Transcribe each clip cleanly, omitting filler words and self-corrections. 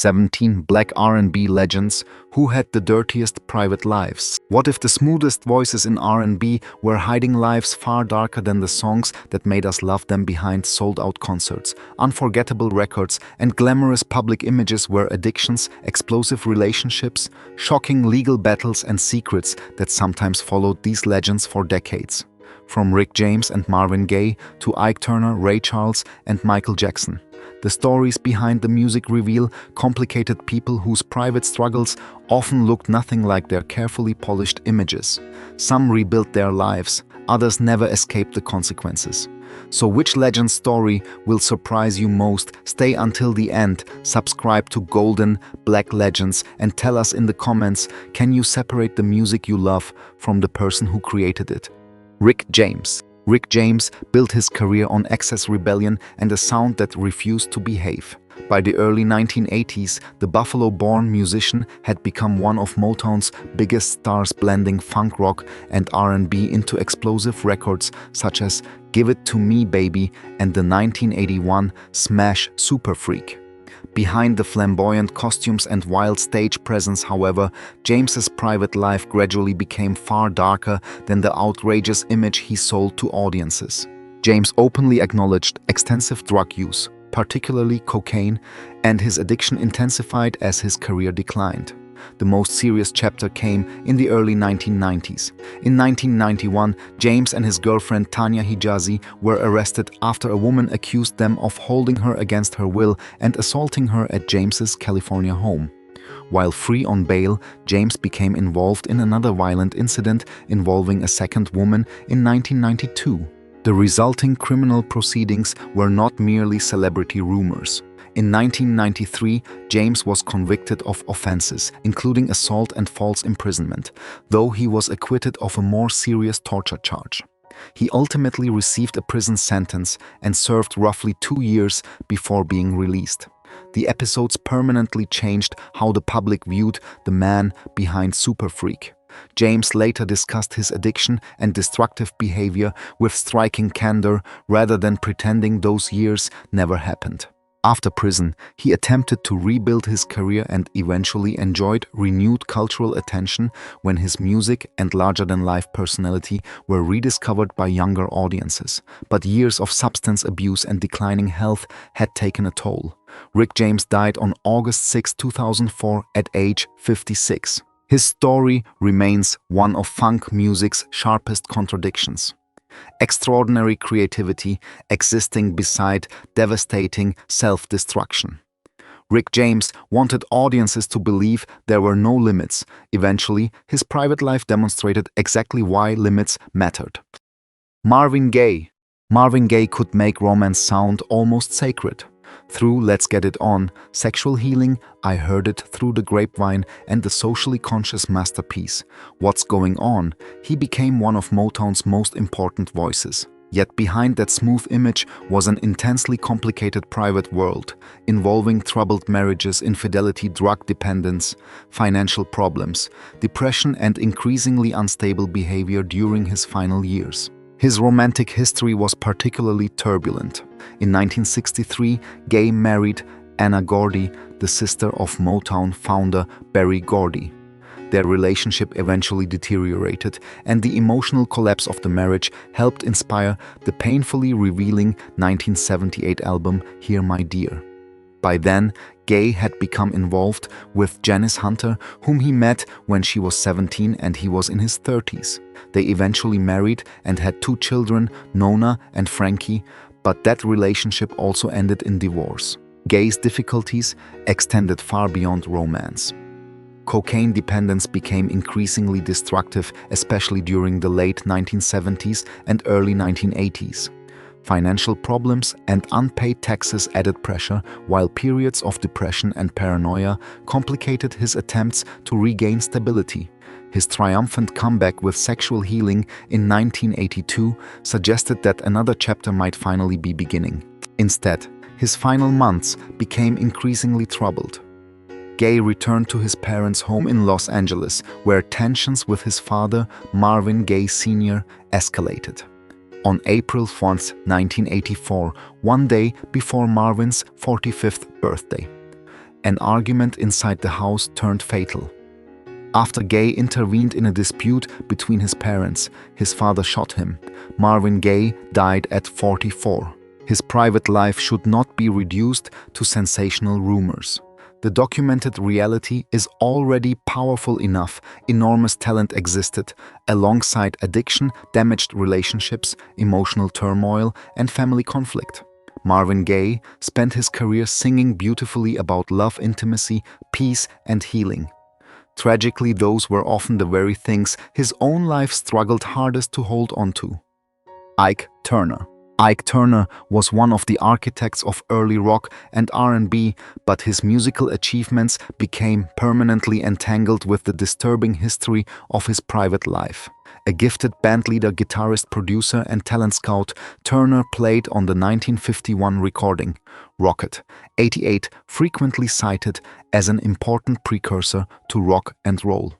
17 Black R&B legends who had the dirtiest private lives. What if the smoothest voices in R&B were hiding lives far darker than the songs that made us love them behind sold-out concerts, unforgettable records, and glamorous public images were addictions, explosive relationships, shocking legal battles, and secrets that sometimes followed these legends for decades. From Rick James and Marvin Gaye to Ike Turner, Ray Charles, and Michael Jackson. The stories behind the music reveal complicated people whose private struggles often looked nothing like their carefully polished images. Some rebuilt their lives, others never escaped the consequences. So which legend's story will surprise you most? Stay until the end, subscribe to Golden Black Legends, and tell us in the comments, can you separate the music you love from the person who created it? Rick James. Rick James built his career on excess rebellion and a sound that refused to behave. By the early 1980s, the Buffalo-born musician had become one of Motown's biggest stars, blending funk rock and R&B into explosive records such as Give It To Me Baby and the 1981 smash Super Freak. Behind the flamboyant costumes and wild stage presence, however, James's private life gradually became far darker than the outrageous image he sold to audiences. James openly acknowledged extensive drug use, particularly cocaine, and his addiction intensified as his career declined. The most serious chapter came in the early 1990s. In 1991, James and his girlfriend Tanya Hijazi were arrested after a woman accused them of holding her against her will and assaulting her at James's California home. While free on bail, James became involved in another violent incident involving a second woman in 1992. The resulting criminal proceedings were not merely celebrity rumors. In 1993, James was convicted of offenses, including assault and false imprisonment, though he was acquitted of a more serious torture charge. He ultimately received a prison sentence and served roughly 2 years before being released. The episodes permanently changed how the public viewed the man behind Super Freak. James later discussed his addiction and destructive behavior with striking candor rather than pretending those years never happened. After prison, he attempted to rebuild his career and eventually enjoyed renewed cultural attention when his music and larger-than-life personality were rediscovered by younger audiences. But years of substance abuse and declining health had taken a toll. Rick James died on August 6, 2004 at age 56. His story remains one of funk music's sharpest contradictions. Extraordinary creativity existing beside devastating self-destruction. Rick James wanted audiences to believe there were no limits. Eventually, his private life demonstrated exactly why limits mattered. Marvin Gaye. Marvin Gaye could make romance sound almost sacred. Through Let's Get It On, Sexual Healing, I Heard It Through the Grapevine, and the socially conscious masterpiece, What's Going On, he became one of Motown's most important voices. Yet behind that smooth image was an intensely complicated private world, involving troubled marriages, infidelity, drug dependence, financial problems, depression, and increasingly unstable behavior during his final years. His romantic history was particularly turbulent. In 1963, Gaye married Anna Gordy, the sister of Motown founder Berry Gordy. Their relationship eventually deteriorated, and the emotional collapse of the marriage helped inspire the painfully revealing 1978 album Here My Dear. By then, Gaye had become involved with Janice Hunter, whom he met when she was 17 and he was in his 30s. They eventually married and had 2 children, Nona and Frankie, but that relationship also ended in divorce. Gaye's difficulties extended far beyond romance. Cocaine dependence became increasingly destructive, especially during the late 1970s and early 1980s. Financial problems and unpaid taxes added pressure, while periods of depression and paranoia complicated his attempts to regain stability. His triumphant comeback with Sexual Healing in 1982 suggested that another chapter might finally be beginning. Instead, his final months became increasingly troubled. Gaye returned to his parents' home in Los Angeles, where tensions with his father, Marvin Gaye Sr., escalated. On April 4, 1984, one day before Marvin's 45th birthday, An argument inside the house turned fatal. After Gaye intervened in a dispute between his parents, his father shot him. Marvin Gaye died at 44. His private life should not be reduced to sensational rumors. The documented reality is already powerful enough. Enormous talent existed, alongside addiction, damaged relationships, emotional turmoil, and family conflict. Marvin Gaye spent his career singing beautifully about love, intimacy, peace, and healing. Tragically, those were often the very things his own life struggled hardest to hold on to. Ike Turner. Ike Turner was one of the architects of early rock and R&B, but his musical achievements became permanently entangled with the disturbing history of his private life. A gifted bandleader, guitarist, producer, and talent scout, Turner played on the 1951 recording, Rocket 88, frequently cited as an important precursor to rock and roll.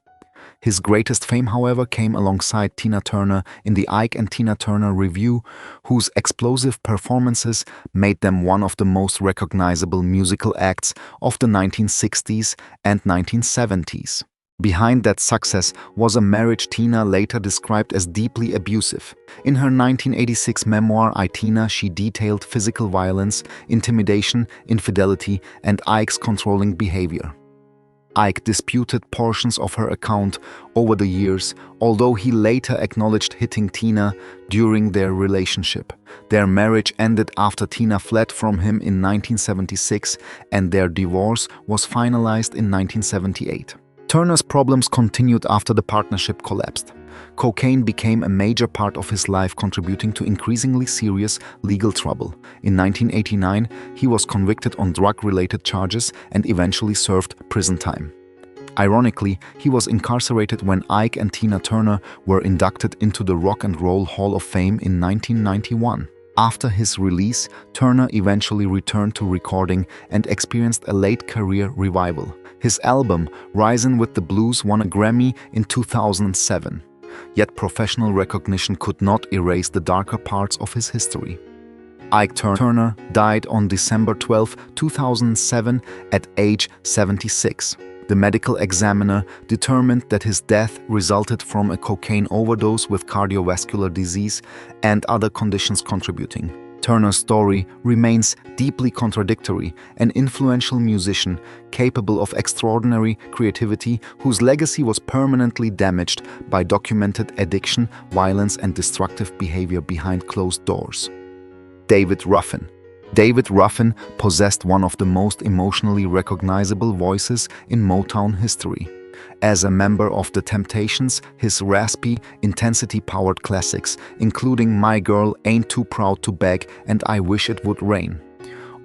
His greatest fame, however, came alongside Tina Turner in the Ike and Tina Turner Revue, whose explosive performances made them one of the most recognizable musical acts of the 1960s and 1970s. Behind that success was a marriage Tina later described as deeply abusive. In her 1986 memoir I, Tina, she detailed physical violence, intimidation, infidelity, and Ike's controlling behavior. Ike disputed portions of her account over the years, although he later acknowledged hitting Tina during their relationship. Their marriage ended after Tina fled from him in 1976, and their divorce was finalized in 1978. Turner's problems continued after the partnership collapsed. Cocaine became a major part of his life, contributing to increasingly serious legal trouble. In 1989, he was convicted on drug-related charges and eventually served prison time. Ironically, he was incarcerated when Ike and Tina Turner were inducted into the Rock and Roll Hall of Fame in 1991. After his release, Turner eventually returned to recording and experienced a late career revival. His album, Risin' with the Blues, won a Grammy in 2007. Yet professional recognition could not erase the darker parts of his history. Ike Turner died on December 12, 2007 at age 76. The medical examiner determined that his death resulted from a cocaine overdose with cardiovascular disease and other conditions contributing. Turner's story remains deeply contradictory, an influential musician capable of extraordinary creativity whose legacy was permanently damaged by documented addiction, violence, and destructive behavior behind closed doors. David Ruffin. David Ruffin possessed one of the most emotionally recognizable voices in Motown history. As a member of The Temptations, his raspy, intensity-powered classics, including My Girl, Ain't Too Proud to Beg, and I Wish It Would Rain.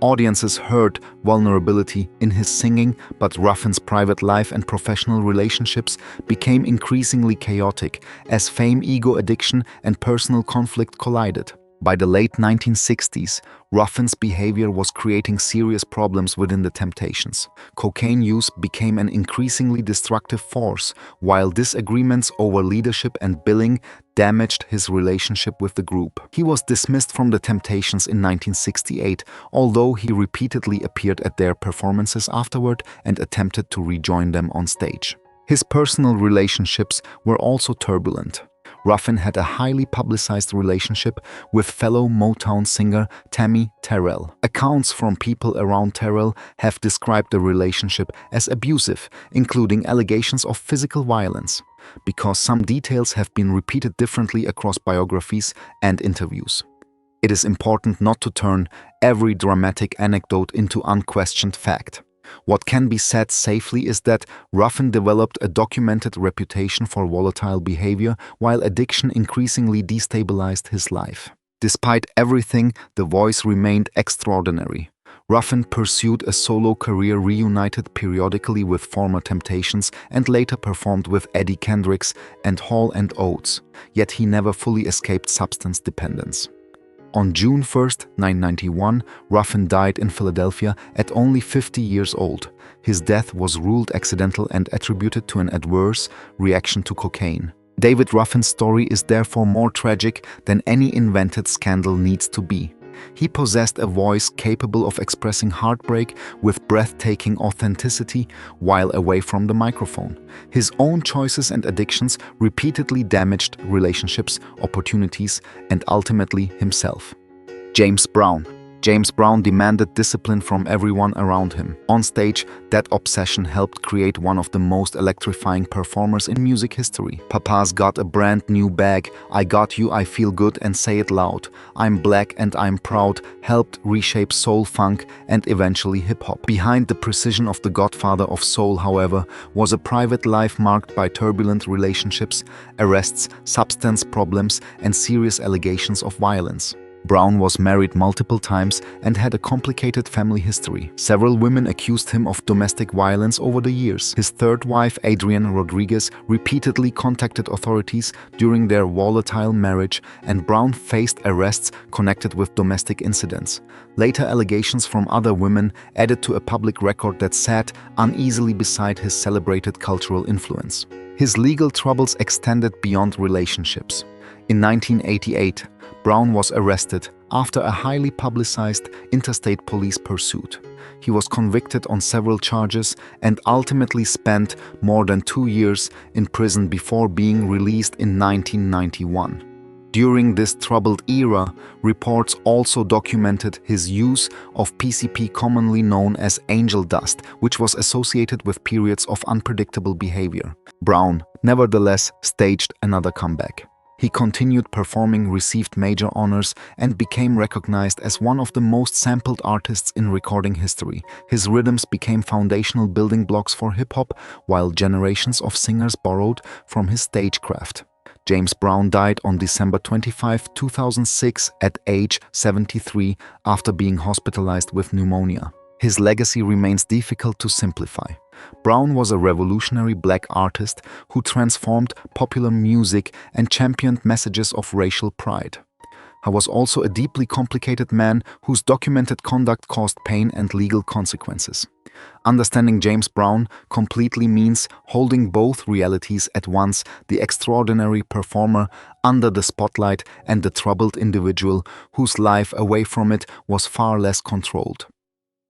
Audiences heard vulnerability in his singing, but Ruffin's private life and professional relationships became increasingly chaotic as fame, ego addiction, and personal conflict collided. By the late 1960s, Ruffin's behavior was creating serious problems within the Temptations. Cocaine use became an increasingly destructive force, while disagreements over leadership and billing damaged his relationship with the group. He was dismissed from the Temptations in 1968, although he repeatedly appeared at their performances afterward and attempted to rejoin them on stage. His personal relationships were also turbulent. Ruffin had a highly publicized relationship with fellow Motown singer Tammy Terrell. Accounts from people around Terrell have described the relationship as abusive, including allegations of physical violence. Because some details have been repeated differently across biographies and interviews, it is important not to turn every dramatic anecdote into unquestioned fact. What can be said safely is that Ruffin developed a documented reputation for volatile behavior, while addiction increasingly destabilized his life. Despite everything, the voice remained extraordinary. Ruffin pursued a solo career, reunited periodically with former Temptations, and later performed with Eddie Kendricks and Hall & Oates, yet he never fully escaped substance dependence. On June 1, 1991, Ruffin died in Philadelphia at only 50 years old. His death was ruled accidental and attributed to an adverse reaction to cocaine. David Ruffin's story is therefore more tragic than any invented scandal needs to be. He possessed a voice capable of expressing heartbreak with breathtaking authenticity while away from the microphone. His own choices and addictions repeatedly damaged relationships, opportunities, and ultimately himself. James Brown. James Brown demanded discipline from everyone around him. On stage, that obsession helped create one of the most electrifying performers in music history. Papa's got a brand new bag, I got you, I feel good and say it loud, I'm black and I'm proud helped reshape soul, funk, and eventually hip-hop. Behind the precision of the godfather of soul, however, was a private life marked by turbulent relationships, arrests, substance problems, and serious allegations of violence. Brown was married multiple times and had a complicated family history. Several women accused him of domestic violence over the years. His third wife, Adrienne Rodriguez, repeatedly contacted authorities during their volatile marriage, and Brown faced arrests connected with domestic incidents. Later allegations from other women added to a public record that sat uneasily beside his celebrated cultural influence. His legal troubles extended beyond relationships. In 1988, Brown was arrested after a highly publicized interstate police pursuit. He was convicted on several charges and ultimately spent more than 2 years in prison before being released in 1991. During this troubled era, reports also documented his use of PCP, commonly known as angel dust, which was associated with periods of unpredictable behavior. Brown, nevertheless, staged another comeback. He continued performing, received major honors, and became recognized as one of the most sampled artists in recording history. His rhythms became foundational building blocks for hip-hop, while generations of singers borrowed from his stagecraft. James Brown died on December 25, 2006 at age 73 after being hospitalized with pneumonia. His legacy remains difficult to simplify. Brown was a revolutionary black artist who transformed popular music and championed messages of racial pride. He was also a deeply complicated man whose documented conduct caused pain and legal consequences. Understanding James Brown completely means holding both realities at once: the extraordinary performer under the spotlight and the troubled individual whose life away from it was far less controlled.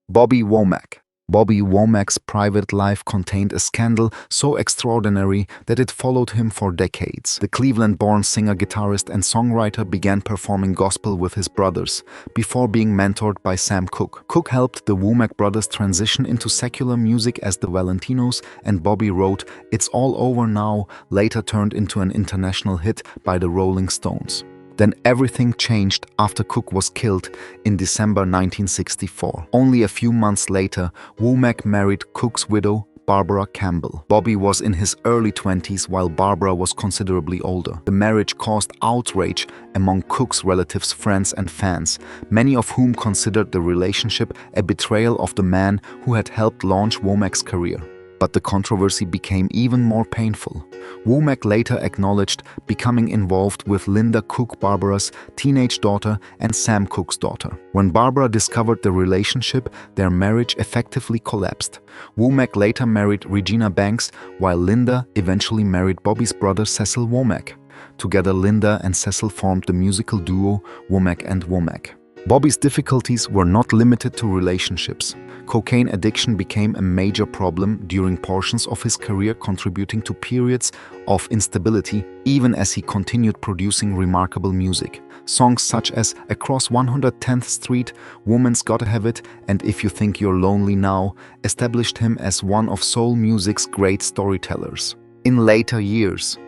Bobby Womack. Bobby Womack's private life contained a scandal so extraordinary that it followed him for decades. The Cleveland-born singer, guitarist, and songwriter began performing gospel with his brothers before being mentored by Sam Cooke. Cooke helped the Womack brothers transition into secular music as the Valentinos, and Bobby wrote "It's All Over Now," later turned into an international hit by the Rolling Stones. Then everything changed after Cooke was killed in December 1964. Only a few months later, Womack married Cooke's widow, Barbara Campbell. Bobby was in his early 20s while Barbara was considerably older. The marriage caused outrage among Cooke's relatives, friends, and fans, many of whom considered the relationship a betrayal of the man who had helped launch Womack's career. But the controversy became even more painful. Womack later acknowledged becoming involved with Linda Cooke, Barbara's teenage daughter, and Sam Cooke's daughter. When Barbara discovered the relationship, their marriage effectively collapsed. Womack later married Regina Banks, while Linda eventually married Bobby's brother Cecil Womack. Together, Linda and Cecil formed the musical duo Womack and Womack. Bobby's difficulties were not limited to relationships. Cocaine addiction became a major problem during portions of his career, contributing to periods of instability, even as he continued producing remarkable music. Songs such as Across 110th Street, Woman's Gotta Have It, and If You Think You're Lonely Now established him as one of soul music's great storytellers. In later years,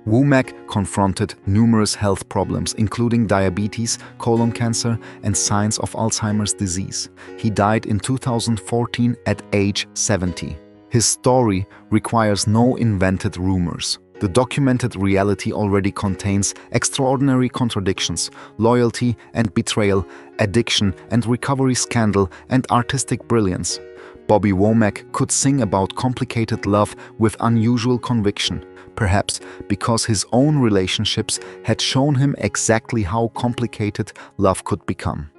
Womack confronted numerous health problems, including diabetes, colon cancer, and signs of Alzheimer's disease. He died in 2014 at age 70. His story requires no invented rumors. The documented reality already contains extraordinary contradictions, loyalty and betrayal, addiction and recovery, scandal and artistic brilliance. Bobby Womack could sing about complicated love with unusual conviction, perhaps because his own relationships had shown him exactly how complicated love could become.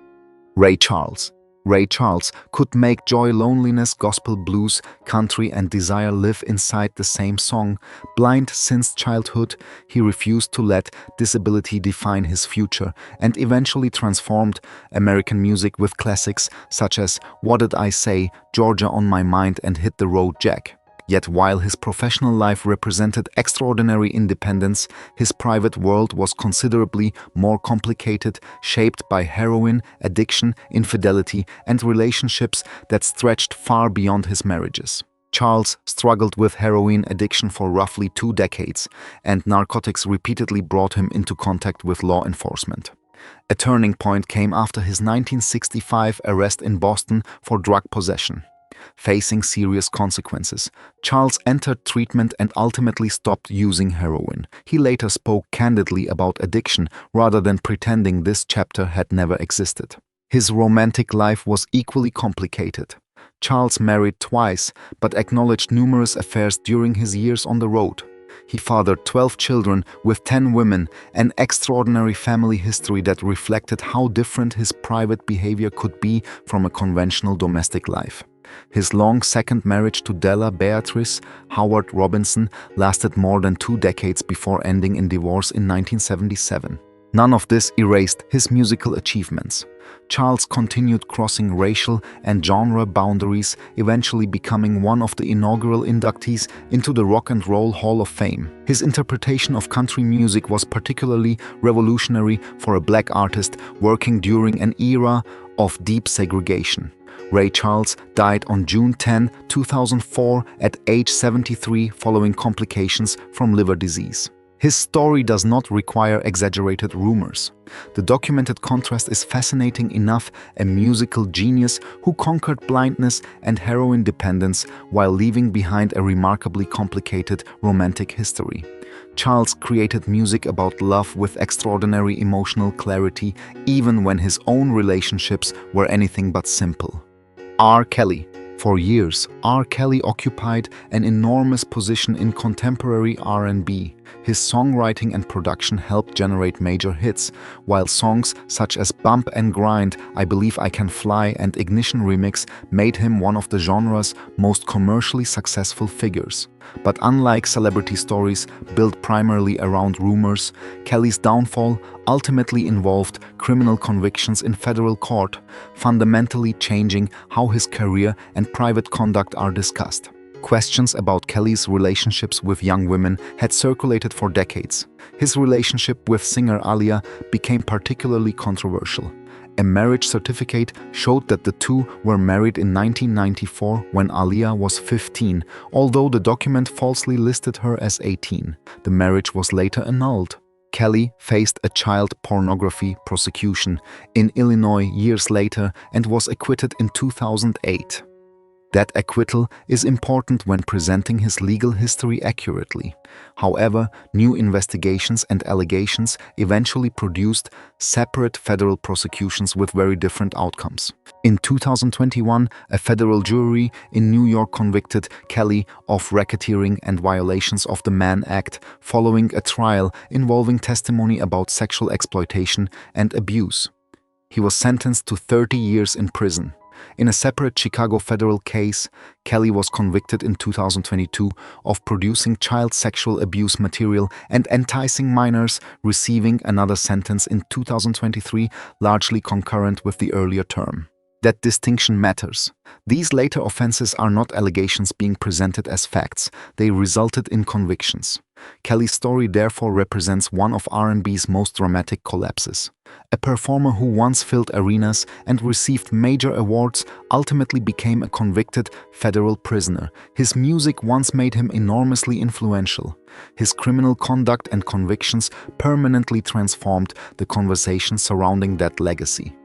Ray Charles. Ray Charles could make joy, loneliness, gospel, blues, country, and desire live inside the same song. Blind since childhood, he refused to let disability define his future and eventually transformed American music with classics such as What Did I Say, Georgia on My Mind, and Hit the Road Jack. Yet while his professional life represented extraordinary independence, his private world was considerably more complicated, shaped by heroin, addiction, infidelity, and relationships that stretched far beyond his marriages. Charles struggled with heroin addiction for roughly 2 decades, and narcotics repeatedly brought him into contact with law enforcement. A turning point came after his 1965 arrest in Boston for drug possession. Facing serious consequences, Charles entered treatment and ultimately stopped using heroin. He later spoke candidly about addiction rather than pretending this chapter had never existed. His romantic life was equally complicated. Charles married twice, but acknowledged numerous affairs during his years on the road. He fathered 12 children with 10 women, an extraordinary family history that reflected how different his private behavior could be from a conventional domestic life. His long second marriage to Della Beatrice Howard Robinson lasted more than 2 decades before ending in divorce in 1977. None of this erased his musical achievements. Charles continued crossing racial and genre boundaries, eventually becoming one of the inaugural inductees into the Rock and Roll Hall of Fame. His interpretation of country music was particularly revolutionary for a black artist working during an era of deep segregation. Ray Charles died on June 10, 2004 at age 73 following complications from liver disease. His story does not require exaggerated rumors. The documented contrast is fascinating enough: a musical genius who conquered blindness and heroin dependence while leaving behind a remarkably complicated romantic history. Charles created music about love with extraordinary emotional clarity, even when his own relationships were anything but simple. R. Kelly. For years, R. Kelly occupied an enormous position in contemporary R&B. His songwriting and production helped generate major hits, while songs such as Bump and Grind, I Believe I Can Fly, and Ignition Remix made him one of the genre's most commercially successful figures. But unlike celebrity stories built primarily around rumors, Kelly's downfall ultimately involved criminal convictions in federal court, fundamentally changing how his career and private conduct are discussed. Questions about Kelly's relationships with young women had circulated for decades. His relationship with singer Aaliyah became particularly controversial. A marriage certificate showed that the two were married in 1994 when Aaliyah was 15, although the document falsely listed her as 18. The marriage was later annulled. Kelly faced a child pornography prosecution in Illinois years later and was acquitted in 2008. That acquittal is important when presenting his legal history accurately. However, new investigations and allegations eventually produced separate federal prosecutions with very different outcomes. In 2021, a federal jury in New York convicted Kelly of racketeering and violations of the Mann Act following a trial involving testimony about sexual exploitation and abuse. He was sentenced to 30 years in prison. In a separate Chicago federal case, Kelly was convicted in 2022 of producing child sexual abuse material and enticing minors, receiving another sentence in 2023, largely concurrent with the earlier term. That distinction matters. These later offenses are not allegations being presented as facts, they resulted in convictions. Kelly's story therefore represents one of R&B's most dramatic collapses. A performer who once filled arenas and received major awards ultimately became a convicted federal prisoner. His music once made him enormously influential. His criminal conduct and convictions permanently transformed the conversation surrounding that legacy.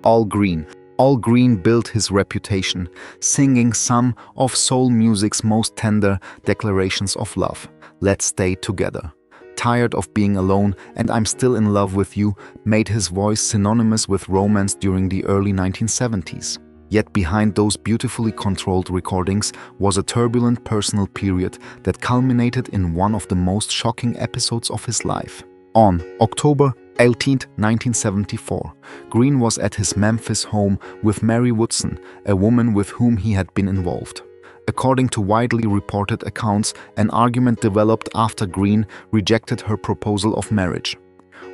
Al Green. Al Green built his reputation, singing some of soul music's most tender declarations of love. Let's Stay Together. Tired of Being Alone and I'm Still in Love with You made his voice synonymous with romance during the early 1970s. Yet behind those beautifully controlled recordings was a turbulent personal period that culminated in one of the most shocking episodes of his life. On October 18th, 1974, Green was at his Memphis home with Mary Woodson, a woman with whom he had been involved. According to widely reported accounts, an argument developed after Green rejected her proposal of marriage.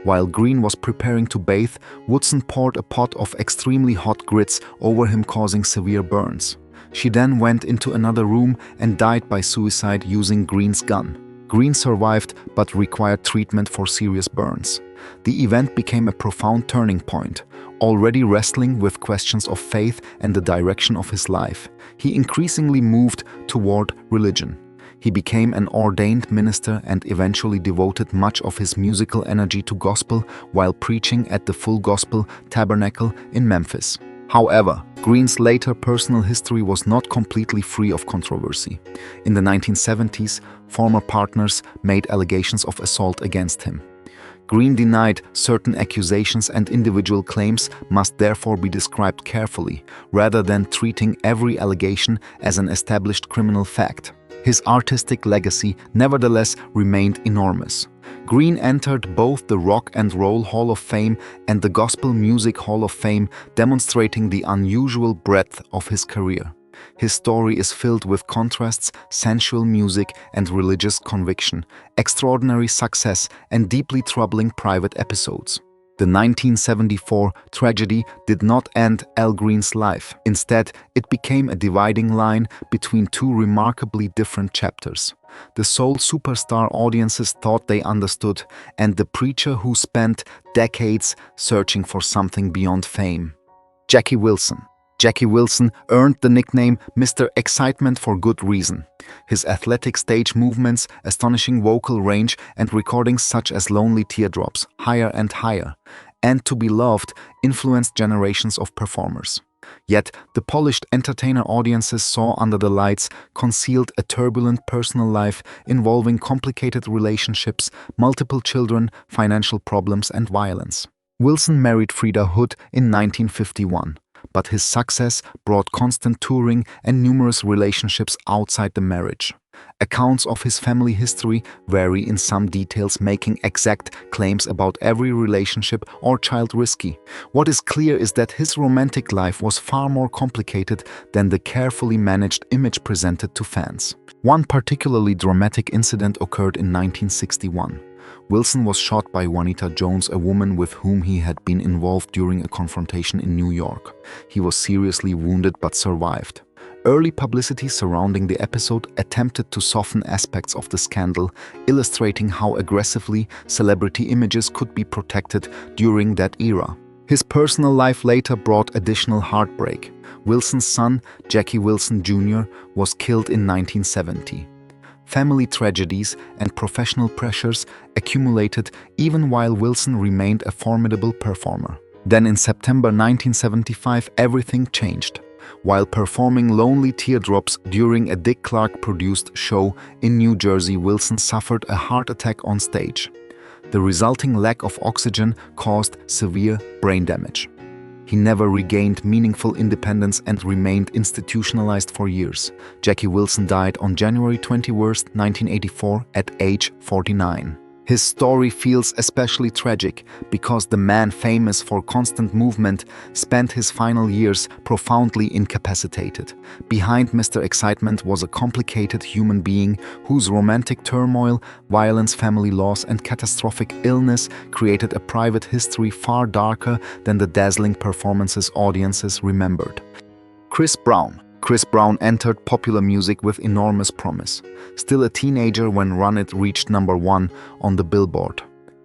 While Green was preparing to bathe, Woodson poured a pot of extremely hot grits over him, causing severe burns. She then went into another room and died by suicide using Green's gun. Green survived but required treatment for serious burns. The event became a profound turning point. Already wrestling with questions of faith and the direction of his life, he increasingly moved toward religion. He became an ordained minister and eventually devoted much of his musical energy to gospel while preaching at the Full Gospel Tabernacle in Memphis. However, Green's later personal history was not completely free of controversy. In the 1970s, former partners made allegations of assault against him. Green denied certain accusations, and individual claims must therefore be described carefully, rather than treating every allegation as an established criminal fact. His artistic legacy nevertheless remained enormous. Green entered both the Rock and Roll Hall of Fame and the Gospel Music Hall of Fame, demonstrating the unusual breadth of his career. His story is filled with contrasts, sensual music and religious conviction, extraordinary success, and deeply troubling private episodes. The 1974 tragedy did not end Al Green's life. Instead, it became a dividing line between two remarkably different chapters: the soul superstar audiences thought they understood, and the preacher who spent decades searching for something beyond fame. Jackie Wilson. Jackie Wilson earned the nickname Mr. Excitement for good reason. His athletic stage movements, astonishing vocal range, and recordings such as Lonely Teardrops, Higher and Higher, and To Be Loved influenced generations of performers. Yet, the polished entertainer audiences saw under the lights concealed a turbulent personal life involving complicated relationships, multiple children, financial problems, and violence. Wilson married Frida Hood in 1951. But his success brought constant touring and numerous relationships outside the marriage. Accounts of his family history vary in some details, making exact claims about every relationship or child risky. What is clear is that his romantic life was far more complicated than the carefully managed image presented to fans. One particularly dramatic incident occurred in 1961. Wilson was shot by Juanita Jones, a woman with whom he had been involved during a confrontation in New York. He was seriously wounded but survived. Early publicity surrounding the episode attempted to soften aspects of the scandal, illustrating how aggressively celebrity images could be protected during that era. His personal life later brought additional heartbreak. Wilson's son, Jackie Wilson Jr., was killed in 1970. Family tragedies and professional pressures accumulated even while Wilson remained a formidable performer. Then in September 1975, everything changed. While performing Lonely Teardrops during a Dick Clark-produced show in New Jersey, Wilson suffered a heart attack on stage. The resulting lack of oxygen caused severe brain damage. He never regained meaningful independence and remained institutionalized for years. Jackie Wilson died on January 21, 1984, at age 49. His story feels especially tragic because the man, famous for constant movement, spent his final years profoundly incapacitated. Behind Mr. Excitement was a complicated human being whose romantic turmoil, violence, family loss, and catastrophic illness created a private history far darker than the dazzling performances audiences remembered. Chris Brown. Chris Brown entered popular music with enormous promise. Still a teenager when Run It reached #1 on the Billboard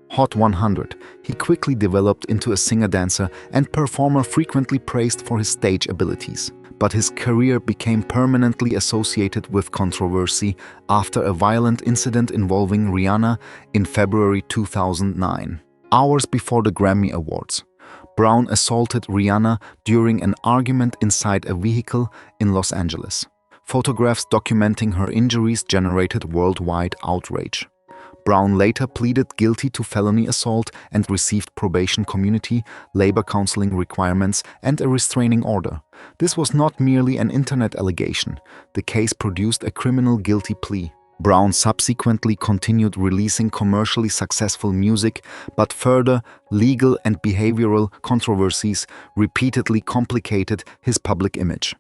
Hot 100, he quickly developed into a singer-dancer and performer frequently praised for his stage abilities. But his career became permanently associated with controversy after a violent incident involving Rihanna in February 2009. Hours before the Grammy Awards, Brown assaulted Rihanna during an argument inside a vehicle in Los Angeles. Photographs documenting her injuries generated worldwide outrage. Brown later pleaded guilty to felony assault and received probation, community, labor counseling requirements, and a restraining order. This was not merely an internet allegation. The case produced a criminal guilty plea. Brown subsequently continued releasing commercially successful music, but further legal and behavioral controversies repeatedly complicated his public image.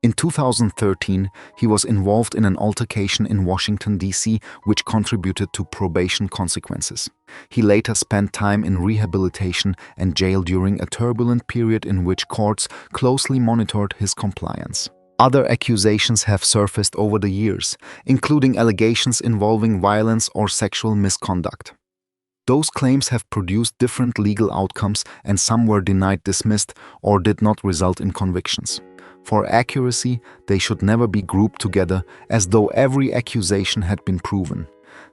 In 2013, he was involved in an altercation in Washington, D.C., which contributed to probation consequences. He later spent time in rehabilitation and jail during a turbulent period in which courts closely monitored his compliance. Other accusations have surfaced over the years, including allegations involving violence or sexual misconduct. Those claims have produced different legal outcomes, and some were denied, dismissed, or did not result in convictions. For accuracy, they should never be grouped together as though every accusation had been proven.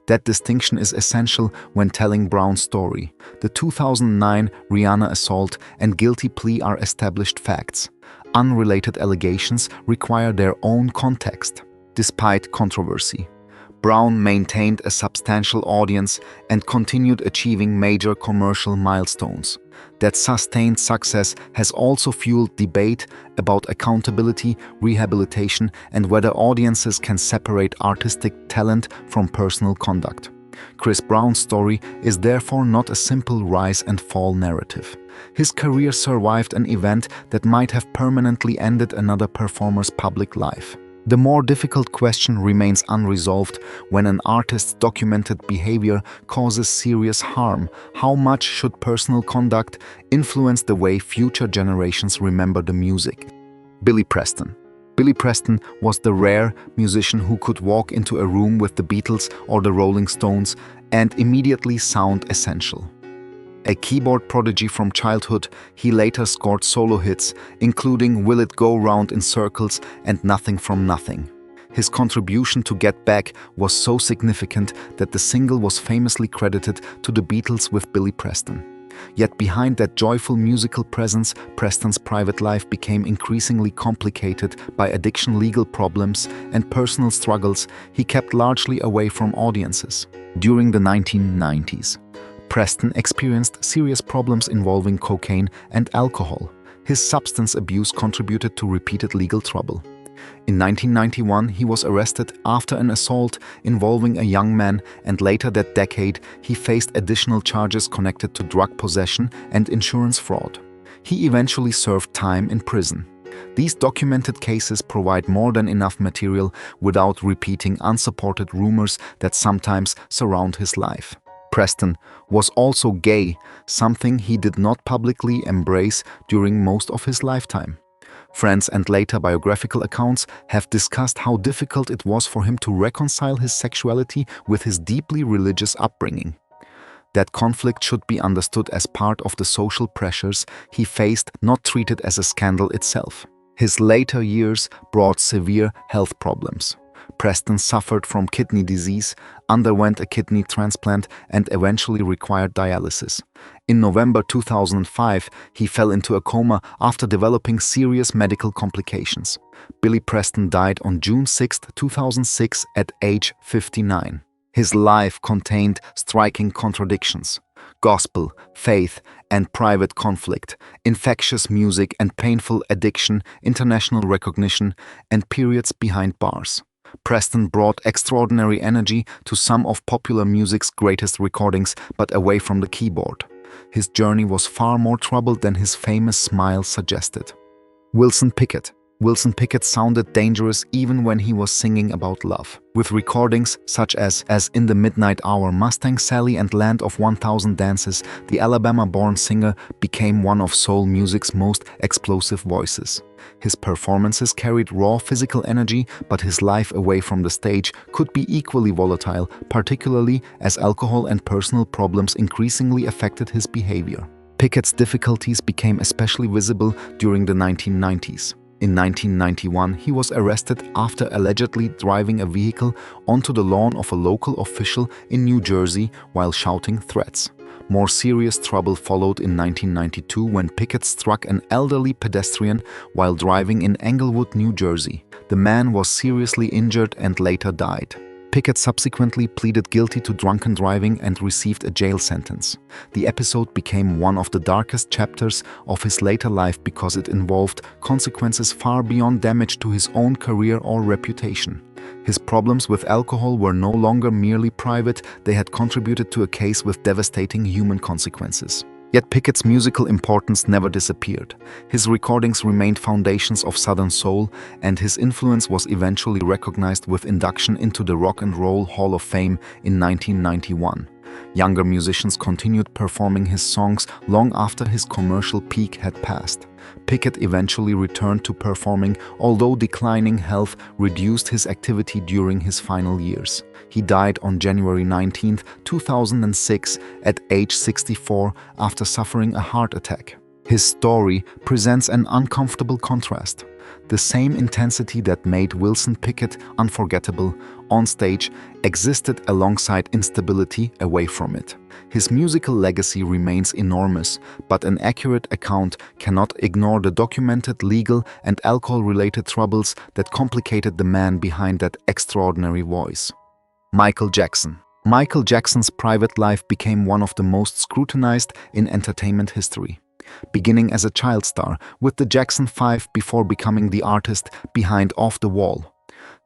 That distinction is essential when telling Brown's story. The 2009 Rihanna assault and guilty plea are established facts. Unrelated allegations require their own context. Despite controversy, Brown maintained a substantial audience and continued achieving major commercial milestones. That sustained success has also fueled debate about accountability, rehabilitation, and whether audiences can separate artistic talent from personal conduct. Chris Brown's story is therefore not a simple rise and fall narrative. His career survived an event that might have permanently ended another performer's public life. The more difficult question remains unresolved. When an artist's documented behavior causes serious harm, how much should personal conduct influence the way future generations remember the music? Billy Preston. Billy Preston was the rare musician who could walk into a room with the Beatles or the Rolling Stones and immediately sound essential. A keyboard prodigy from childhood, he later scored solo hits, including Will It Go Round in Circles and Nothing from Nothing. His contribution to Get Back was so significant that the single was famously credited to the Beatles with Billy Preston. Yet behind that joyful musical presence, Preston's private life became increasingly complicated by addiction, legal problems, and personal struggles he kept largely away from audiences. During the 1990s, Preston experienced serious problems involving cocaine and alcohol. His substance abuse contributed to repeated legal trouble. In 1991, he was arrested after an assault involving a young man, and later that decade, he faced additional charges connected to drug possession and insurance fraud. He eventually served time in prison. These documented cases provide more than enough material without repeating unsupported rumors that sometimes surround his life. Preston was also gay, something he did not publicly embrace during most of his lifetime. Friends and later biographical accounts have discussed how difficult it was for him to reconcile his sexuality with his deeply religious upbringing. That conflict should be understood as part of the social pressures he faced, not treated as a scandal itself. His later years brought severe health problems. Preston suffered from kidney disease, underwent a kidney transplant, and eventually required dialysis. In November 2005, he fell into a coma after developing serious medical complications. Billy Preston died on June 6, 2006 at age 59. His life contained striking contradictions: gospel, faith, and private conflict, infectious music and painful addiction, international recognition, and periods behind bars. Preston brought extraordinary energy to some of popular music's greatest recordings, but away from the keyboard. His journey was far more troubled than his famous smile suggested. Wilson Pickett. Wilson Pickett sounded dangerous even when he was singing about love. With recordings such as In the Midnight Hour, Mustang Sally, and Land of 1000 Dances, the Alabama-born singer became one of soul music's most explosive voices. His performances carried raw physical energy, but his life away from the stage could be equally volatile, particularly as alcohol and personal problems increasingly affected his behavior. Pickett's difficulties became especially visible during the 1990s. In 1991, he was arrested after allegedly driving a vehicle onto the lawn of a local official in New Jersey while shouting threats. More serious trouble followed in 1992 when Pickett struck an elderly pedestrian while driving in Englewood, New Jersey. The man was seriously injured and later died. Pickett subsequently pleaded guilty to drunken driving and received a jail sentence. The episode became one of the darkest chapters of his later life because it involved consequences far beyond damage to his own career or reputation. His problems with alcohol were no longer merely private, they had contributed to a case with devastating human consequences. Yet Pickett's musical importance never disappeared. His recordings remained foundations of Southern soul, and his influence was eventually recognized with induction into the Rock and Roll Hall of Fame in 1991. Younger musicians continued performing his songs long after his commercial peak had passed. Pickett eventually returned to performing, although declining health reduced his activity during his final years. He died on January 19, 2006, at age 64 after suffering a heart attack. His story presents an uncomfortable contrast. The same intensity that made Wilson Pickett unforgettable on stage existed alongside instability away from it. His musical legacy remains enormous, but an accurate account cannot ignore the documented legal and alcohol-related troubles that complicated the man behind that extraordinary voice. Michael Jackson. Michael Jackson's private life became one of the most scrutinized in entertainment history. Beginning as a child star with the Jackson 5 before becoming the artist behind Off the Wall.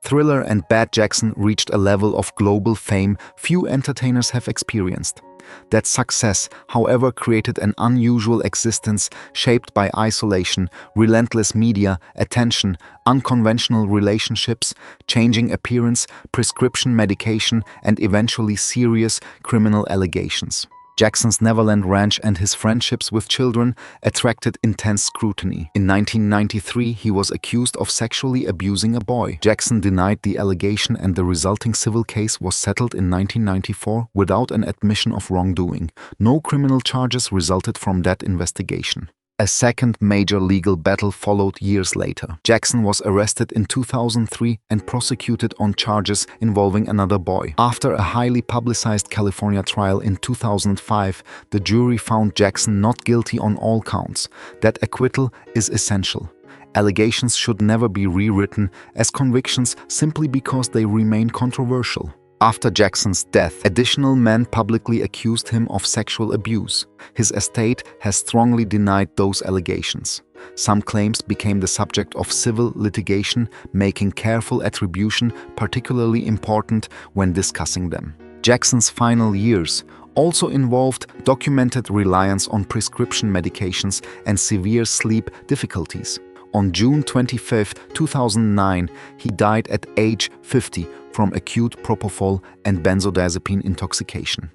Thriller and Bad Jackson reached a level of global fame few entertainers have experienced. That success, however, created an unusual existence shaped by isolation, relentless media attention, unconventional relationships, changing appearance, prescription medication, and eventually serious criminal allegations. Jackson's Neverland Ranch and his friendships with children attracted intense scrutiny. In 1993, he was accused of sexually abusing a boy. Jackson denied the allegation, and the resulting civil case was settled in 1994 without an admission of wrongdoing. No criminal charges resulted from that investigation. A second major legal battle followed years later. Jackson was arrested in 2003 and prosecuted on charges involving another boy. After a highly publicized California trial in 2005, the jury found Jackson not guilty on all counts. That acquittal is essential. Allegations should never be rewritten as convictions simply because they remain controversial. After Jackson's death, additional men publicly accused him of sexual abuse. His estate has strongly denied those allegations. Some claims became the subject of civil litigation, making careful attribution particularly important when discussing them. Jackson's final years also involved documented reliance on prescription medications and severe sleep difficulties. On June 25, 2009, he died at age 50 from acute propofol and benzodiazepine intoxication.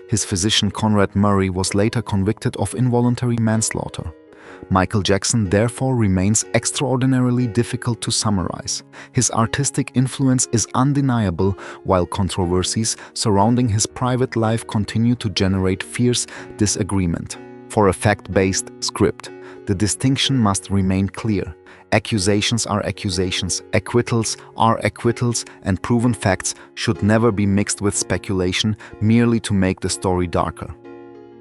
His physician Conrad Murray was later convicted of involuntary manslaughter. Michael Jackson therefore remains extraordinarily difficult to summarize. His artistic influence is undeniable, while controversies surrounding his private life continue to generate fierce disagreement. For a fact-based script, the distinction must remain clear. Accusations are accusations, acquittals are acquittals, and proven facts should never be mixed with speculation merely to make the story darker.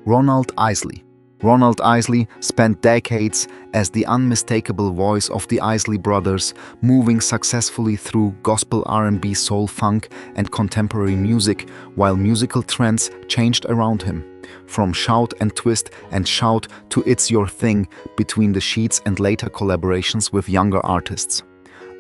Ronald Isley. Ronald Isley spent decades as the unmistakable voice of the Isley Brothers, moving successfully through gospel R&B, soul, funk, and contemporary music, while musical trends changed around him. From Shout and Twist and Shout to It's Your Thing, between the sheets and later collaborations with younger artists.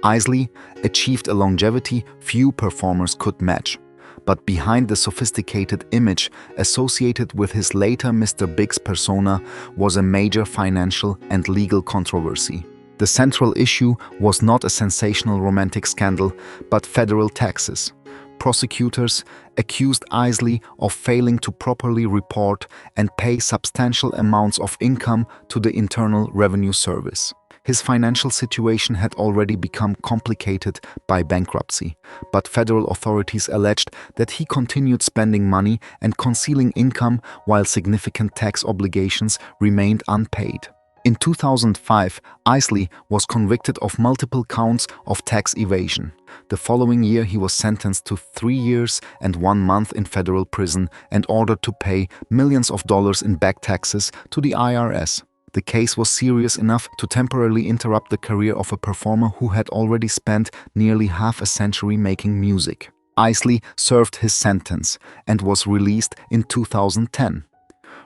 Isley achieved a longevity few performers could match. But behind the sophisticated image associated with his later Mr. Big's persona was a major financial and legal controversy. The central issue was not a sensational romantic scandal, but federal taxes. Prosecutors accused Isley of failing to properly report and pay substantial amounts of income to the Internal Revenue Service. His financial situation had already become complicated by bankruptcy, but federal authorities alleged that he continued spending money and concealing income while significant tax obligations remained unpaid. In 2005, Isley was convicted of multiple counts of tax evasion. The following year, he was sentenced to 3 years and 1 month in federal prison and ordered to pay millions of dollars in back taxes to the IRS. The case was serious enough to temporarily interrupt the career of a performer who had already spent nearly half a century making music. Isley served his sentence and was released in 2010.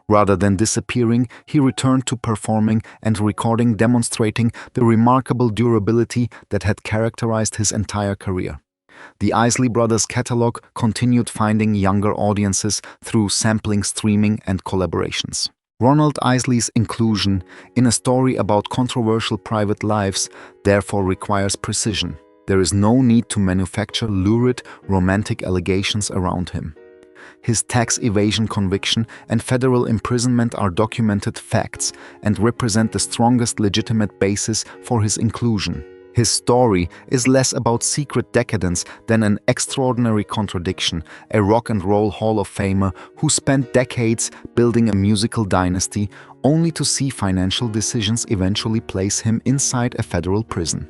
Rather than disappearing, he returned to performing and recording, demonstrating the remarkable durability that had characterized his entire career. The Isley Brothers' catalog continued finding younger audiences through sampling, streaming, and collaborations. Ronald Isley's inclusion in a story about controversial private lives therefore requires precision. There is no need to manufacture lurid, romantic allegations around him. His tax evasion conviction and federal imprisonment are documented facts and represent the strongest legitimate basis for his inclusion. His story is less about secret decadence than an extraordinary contradiction, a rock and roll Hall of Famer who spent decades building a musical dynasty only to see financial decisions eventually place him inside a federal prison.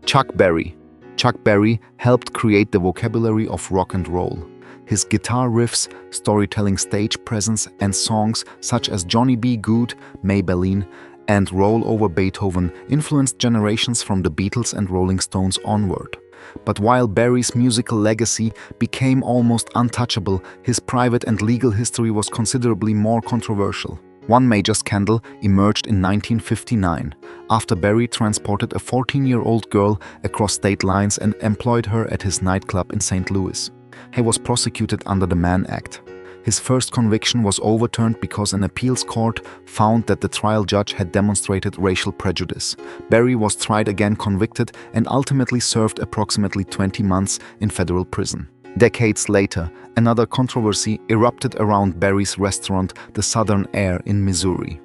Chuck Berry. Chuck Berry helped create the vocabulary of rock and roll. His guitar riffs, storytelling, stage presence, and songs such as Johnny B. Good, Maybelline, and Roll Over Beethoven influenced generations from the Beatles and Rolling Stones onward. But while Berry's musical legacy became almost untouchable, his private and legal history was considerably more controversial. One major scandal emerged in 1959, after Berry transported a 14-year-old girl across state lines and employed her at his nightclub in St. Louis. He was prosecuted under the Mann Act. His first conviction was overturned because an appeals court found that the trial judge had demonstrated racial prejudice. Berry was tried again, convicted, and ultimately served approximately 20 months in federal prison. Decades later, another controversy erupted around Berry's restaurant, the Southern Air in Missouri.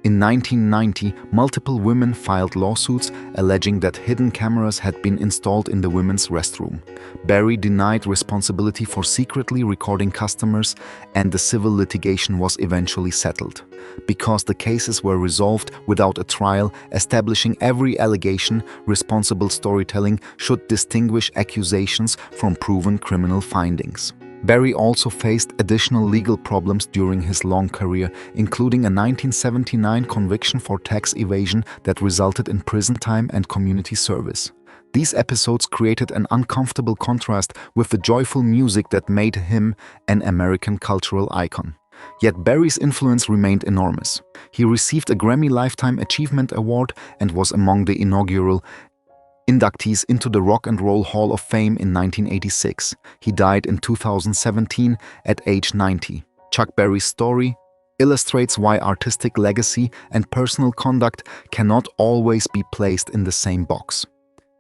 In 1990, multiple women filed lawsuits alleging that hidden cameras had been installed in the women's restroom. Berry denied responsibility for secretly recording customers, and the civil litigation was eventually settled. Because the cases were resolved without a trial establishing every allegation, responsible storytelling should distinguish accusations from proven criminal findings. Berry also faced additional legal problems during his long career, including a 1979 conviction for tax evasion that resulted in prison time and community service. These episodes created an uncomfortable contrast with the joyful music that made him an American cultural icon. Yet Berry's influence remained enormous. He received a Grammy Lifetime Achievement Award and was among the inaugural inductees into the Rock and Roll Hall of Fame in 1986. He died in 2017 at age 90. Chuck Berry's story illustrates why artistic legacy and personal conduct cannot always be placed in the same box.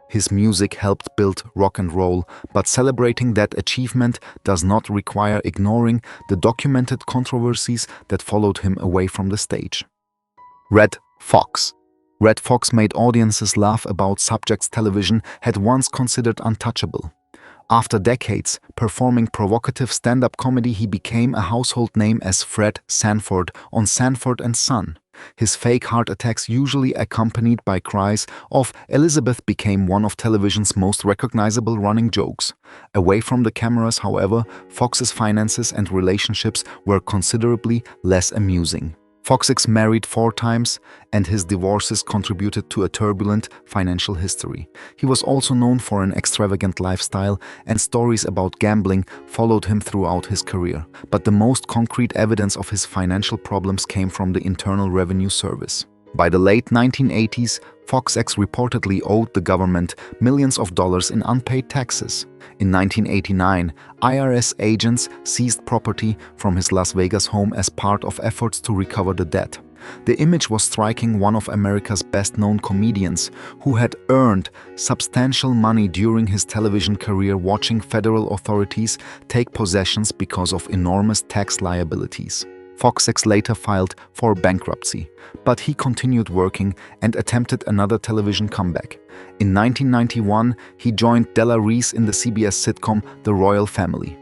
His music helped build rock and roll, but celebrating that achievement does not require ignoring the documented controversies that followed him away from the stage. Red Fox. Red Fox made audiences laugh about subjects television had once considered untouchable. After decades performing provocative stand-up comedy, he became a household name as Fred Sanford on Sanford and Son. His fake heart attacks, usually accompanied by cries of "Elizabeth," became one of television's most recognizable running jokes. Away from the cameras, however, Fox's finances and relationships were considerably less amusing. Fox married 4 times, and his divorces contributed to a turbulent financial history. He was also known for an extravagant lifestyle, and stories about gambling followed him throughout his career. But the most concrete evidence of his financial problems came from the Internal Revenue Service. By the late 1980s, Fox reportedly owed the government millions of dollars in unpaid taxes. In 1989, IRS agents seized property from his Las Vegas home as part of efforts to recover the debt. The image was striking: one of America's best-known comedians who had earned substantial money during his television career watching federal authorities take possessions because of enormous tax liabilities. Fox later filed for bankruptcy, but he continued working and attempted another television comeback. In 1991, he joined Della Reese in the CBS sitcom The Royal Family.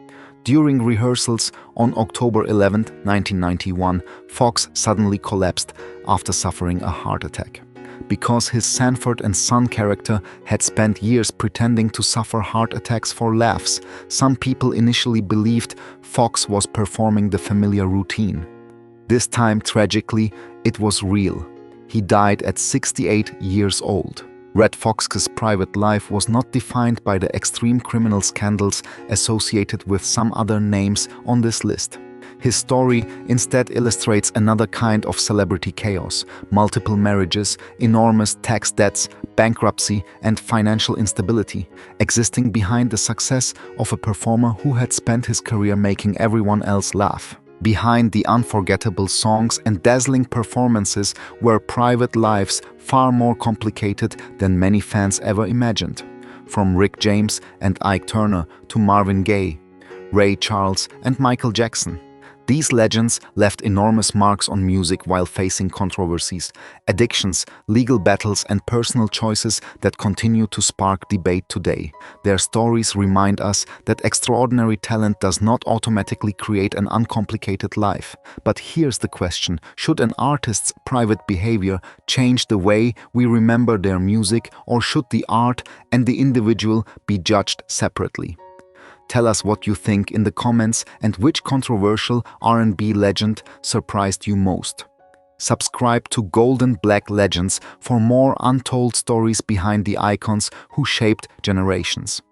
During rehearsals on October 11, 1991, Fox suddenly collapsed after suffering a heart attack. Because his Sanford and Son character had spent years pretending to suffer heart attacks for laughs, some people initially believed Fox was performing the familiar routine. This time, tragically, it was real. He died at 68 years old. Red Fox's private life was not defined by the extreme criminal scandals associated with some other names on this list. His story instead illustrates another kind of celebrity chaos: multiple marriages, enormous tax debts, bankruptcy, and financial instability, existing behind the success of a performer who had spent his career making everyone else laugh. Behind the unforgettable songs and dazzling performances were private lives far more complicated than many fans ever imagined. From Rick James and Ike Turner to Marvin Gaye, Ray Charles, and Michael Jackson. These legends left enormous marks on music while facing controversies, addictions, legal battles, and personal choices that continue to spark debate today. Their stories remind us that extraordinary talent does not automatically create an uncomplicated life. But here's the question: should an artist's private behavior change the way we remember their music, or should the art and the individual be judged separately? Tell us what you think in the comments and which controversial R&B legend surprised you most. Subscribe to Golden Black Legends for more untold stories behind the icons who shaped generations.